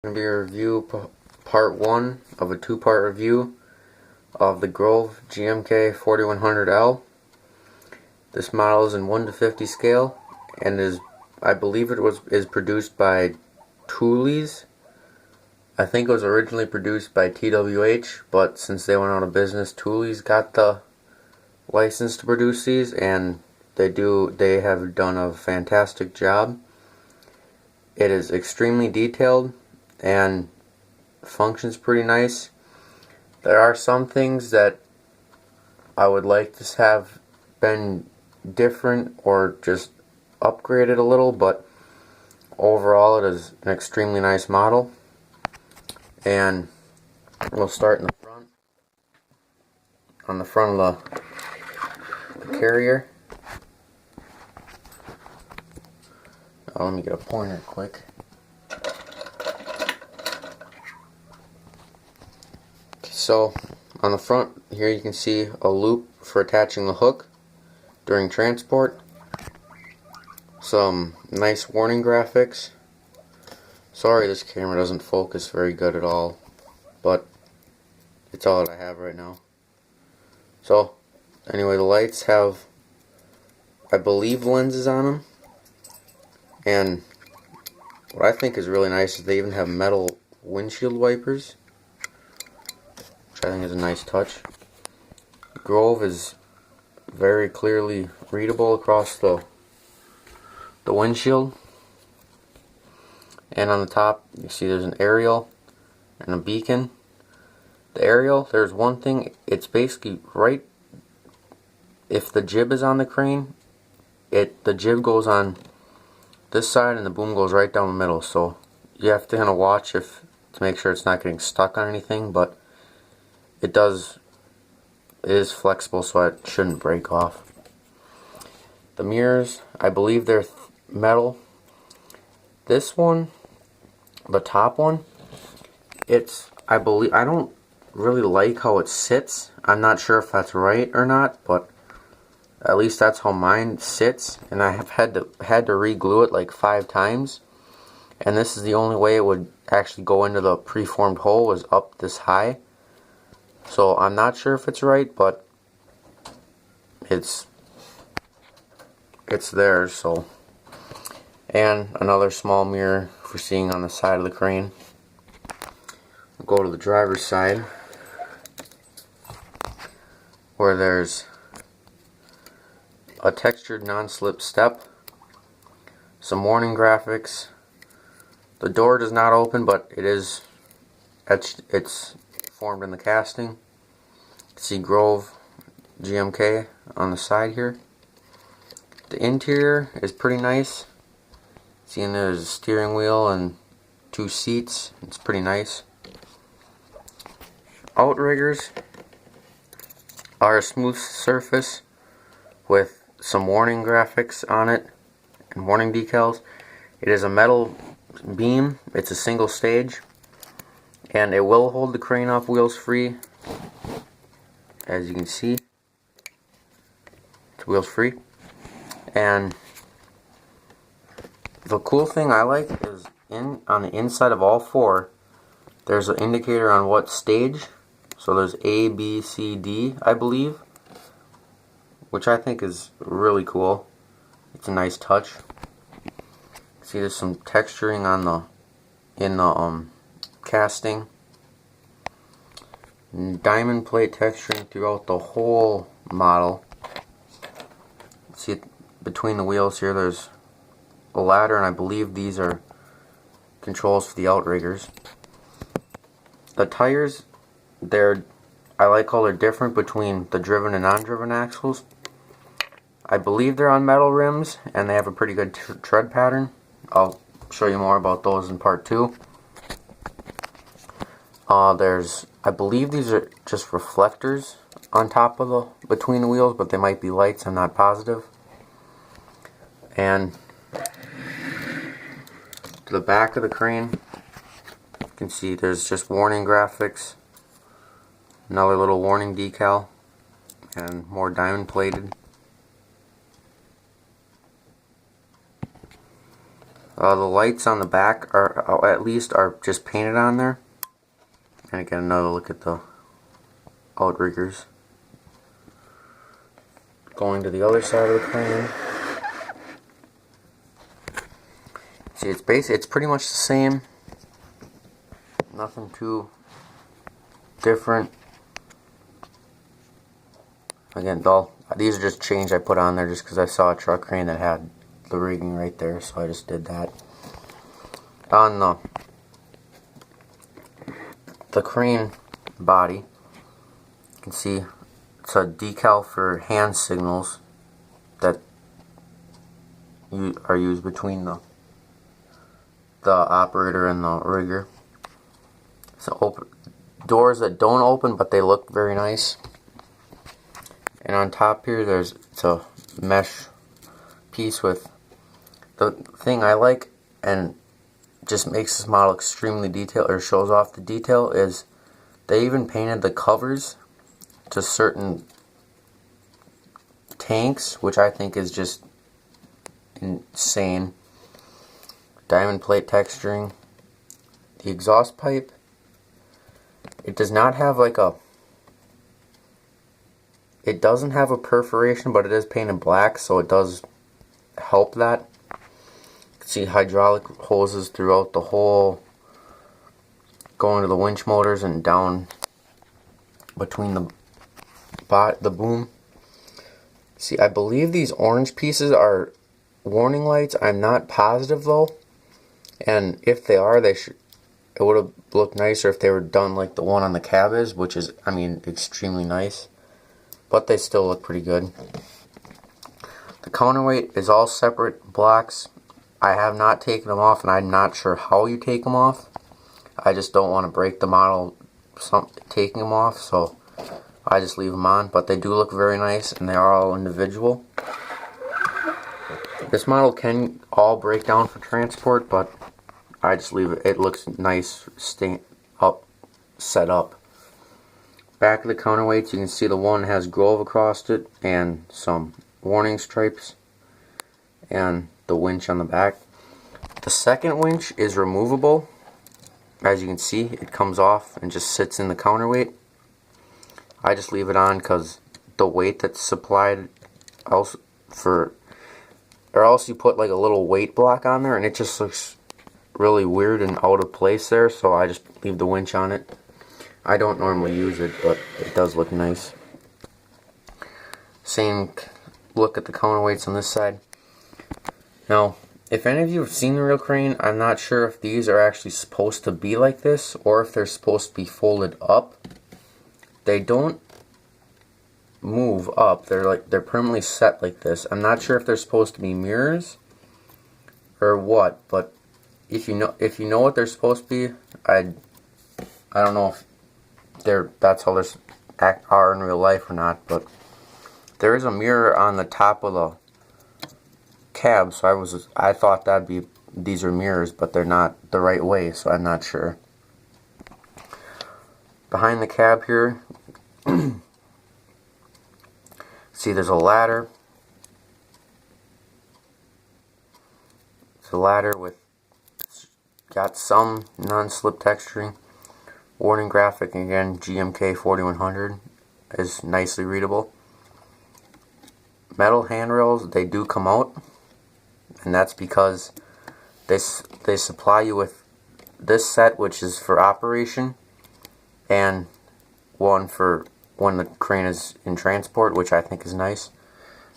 Going to be a review, part 1 of a 2-part review of the Grove GMK4100L. This model is in 1 to 50 scale and I believe is produced by Thuley's. I think it was originally produced by TWH, but since they went out of business, Thuley's got the license to produce these, and they have done a fantastic job. It is extremely detailed and functions pretty nice. There are some things that I would like to have been different or just upgraded a little, but overall it is an extremely nice model. And we'll start in the front, on the front of the carrier. Let me get a pointer quick. So on the front here you can see a loop for attaching the hook during transport. Some nice warning graphics. Sorry this camera doesn't focus very good at all, but it's all that I have right now. So anyway, the lights have, I believe, lenses on them, and what I think is really nice is they even have metal windshield wipers, which I think is a nice touch. Grove is very clearly readable across the windshield. And on the top you see there's an aerial and a beacon. The aerial, there's one thing, it's basically right, if the jib is on the crane, the jib goes on this side and the boom goes right down the middle, so you have to kind of watch to make sure it's not getting stuck on anything, but it is flexible, so it shouldn't break off. The mirrors, I believe they're metal. This one, the top one, I don't really like how it sits. I'm not sure if that's right or not, but at least that's how mine sits, and I have had to re-glue it like 5 times, and this is the only way it would actually go into the preformed hole, was up this high. So I'm not sure if it's right, but it's there. So, and another small mirror for seeing on the side of the crane. We'll go to the driver's side, where there's a textured non-slip step, some warning graphics. The door does not open, but it's formed in the casting. You can see Grove GMK on the side here. The interior is pretty nice. Seeing there's a steering wheel and 2 seats, it's pretty nice. Outriggers are a smooth surface with some warning graphics on it and warning decals. It is a metal beam, it's a single stage, and it will hold the crane off wheels free. As you can see, it's wheels free. And the cool thing I like is on the inside of all 4 there's an indicator on what stage. So there's A, B, C, D, I believe, which I think is really cool. It's a nice touch. See, there's some texturing in the casting. Diamond plate texturing throughout the whole model. See, between the wheels here there's a ladder, and I believe these are controls for the outriggers. The tires, I like how they're different between the driven and non-driven axles. I believe they're on metal rims, and they have a pretty good tread pattern. I'll show you more about those in part 2. I believe these are just reflectors on top of between the wheels, but they might be lights, I'm not positive. And to the back of the crane, you can see there's just warning graphics, another little warning decal, and more diamond plated. The lights on the back are at least are just painted on there. And again, another look at the outriggers. Going to the other side of the crane. See, it's pretty much the same. Nothing too different. Again, these are just chains I put on there just because I saw a truck crane that had the rigging right there, so I just did that. On the crane body, you can see it's a decal for hand signals that are used between the operator and the rigger. So doors that don't open, but they look very nice. And on top here, it's a mesh piece with the thing I like, and just makes this model extremely detailed, or shows off the detail, is they even painted the covers to certain tanks, which I think is just insane. Diamond plate texturing. The exhaust pipe, it does not have like it doesn't have a perforation, but it is painted black, so it does help that. You can see hydraulic hoses throughout the whole, going to the winch motors and down between the boom. See, I believe these orange pieces are warning lights. I'm not positive though, and if they are, it would have looked nicer if they were done like the one on the cab is, which is, I mean, extremely nice. But they still look pretty good. The counterweight is all separate blocks. I have not taken them off, and I'm not sure how you take them off. I just don't want to break the model taking them off, so I just leave them on. But they do look very nice, and they are all individual. This model can all break down for transport, but I just leave it. It looks nice set up. Back of the counterweights, you can see the one has Grove across it and some warning stripes, and the winch on the back. The second winch is removable. As you can see, it comes off and just sits in the counterweight. I just leave it on because the weight that's supplied or else you put like a little weight block on there and it just looks really weird and out of place there, so I just leave the winch on it. I don't normally use it, but it does look nice. Same look at the counterweights on this side. Now, if any of you have seen the real crane, I'm not sure if these are actually supposed to be like this or if they're supposed to be folded up. They don't move up. They're permanently set like this. I'm not sure if they're supposed to be mirrors or what, but if you know what they're supposed to be, I don't know if that's how they are in real life or not, but there is a mirror on the top of the cab, so I thought these are mirrors, but they're not the right way, so I'm not sure. Behind the cab here, see there's a ladder. It's a ladder got some non-slip texturing. Warning graphic, again, GMK4100 is nicely readable. Metal handrails, they do come out, and that's because they supply you with this set, which is for operation, and one for when the crane is in transport, which I think is nice.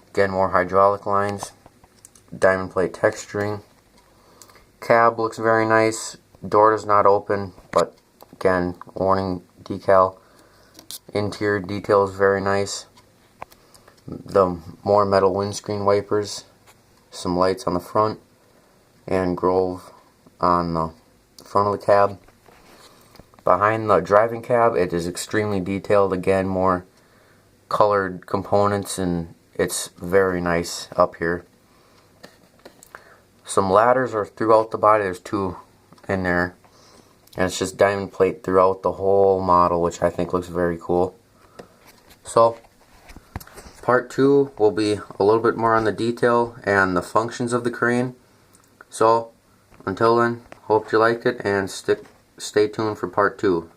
Again, more hydraulic lines, diamond plate texturing. Cab looks very nice. Door does not open, but again, warning decal. Interior detail is very nice. The more metal windscreen wipers, some lights on the front, and Grove on the front of the cab. Behind the driving cab, it is extremely detailed. Again, more colored components, and it's very nice up here. Some ladders are throughout the body. There's two in there. And it's just diamond plate throughout the whole model, which I think looks very cool. So, part 2 will be a little bit more on the detail and the functions of the crane. So, Until then, hope you liked it and stay tuned for part 2.